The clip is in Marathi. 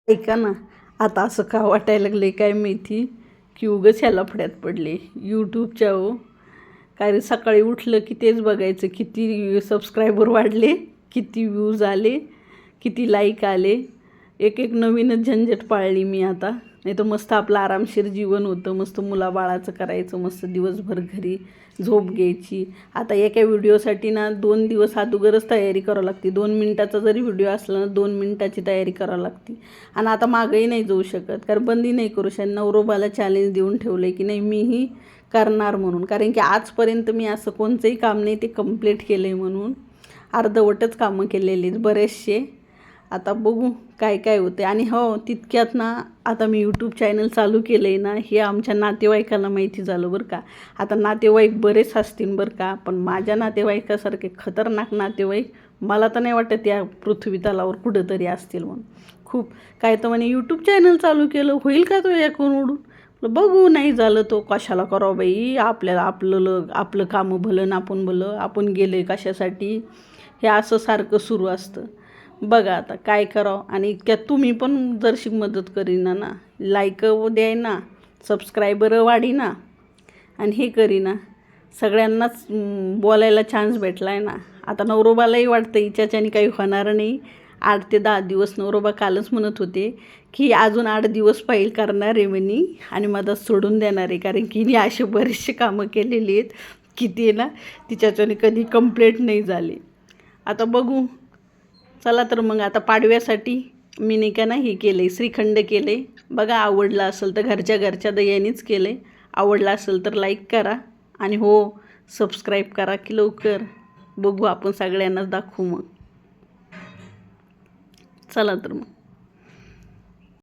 ऐका ना, आता असं का वाटायला लागले काय माहिती की उगाच ह्या लफड्यात पडले यूट्यूबच्या. हो काय रे, सकाळी उठलं की तेच बघायचं किती सबस्क्रायबर वाढले, किती व्ह्यूज आले, किती लाईक आले. एक एक नवीनच झंझट पाळली मी आता. नाही तर मस्त आपलं आरामशीर जीवन होतं, मस्त मुलाबाळाचं करायचं, मस्त दिवसभर घरी झोप घ्यायची. आता एका व्हिडिओसाठी ना 2 दिवस अगोदरच तयारी करावी लागते. 2 मिनटाचा जरी व्हिडिओ असला ना 2 मिनटाची तयारी करावी लागते. आणि आता मागंही नाही जाऊ शकत, कारण बंदी नाही करू शकत. नवरोबाला चॅलेंज देऊन ठेवलं आहे की नाही मीही करणार म्हणून, कारण की आजपर्यंत मी असं कोणतंही काम नाही ते कंप्लीट केलं आहे म्हणून. अर्धवटच कामं केलेली बरेचसे. आता बघू काय काय होते. आणि हो तितक्यात ना आता मी यूट्यूब चॅनल चालू केलं आहे ना, हे आमच्या नातेवाईकाला माहिती झालं बरं का. आता नातेवाईक बरेच असतील बरं का, पण माझ्या नातेवाईकासारखे खतरनाक नातेवाईक मला तर नाही वाटत या पृथ्वी तलावर कुठंतरी असतील म्हणून. खूप काय तर म्हणे यूट्यूब चॅनल चालू केलं होईल का तो याकडून. बघू, नाही झालं तो कशाला करावं बाई, आपल्याला आपलं कामं भलं ना आपण भलं, आपण गेलं आहे कशासाठी, हे असं सारखं सुरू असतं. बघा आता काय करावं. आणि इतक्यात तुम्ही पण जरशी मदत करीना ना, लाईक द्यायना, सबस्क्रायबर वाढीना, आणि हे करीना, सगळ्यांनाच बोलायला चान्स भेटला आहे ना. आता नवरोबालाही वाटतं हिच्याच्याने काही होणार नाही. 8 ते 10 दिवस नवरोबा कालच म्हणत होते की अजून 8 दिवस फाईल करणार आहे म्हणे आणि मदत सोडून देणार आहे, कारण की हिने असे बरेचसे कामं केलेली आहेत की ते ना तिच्याच्याने कधी कंप्लीट नाही झाले. आता बघू. चला तर मग आता पाडव्यासाठी मी नाही का ना हे केलं आहे, श्रीखंड केले. बघा आवडलं असेल तर, घरच्या दह्यानेच केलं आहे. आवडलं असेल तर लाईक करा आणि हो सबस्क्राईब करा की लवकर. बघू आपण सगळ्यांनाच दाखवू मग. चला तर मग.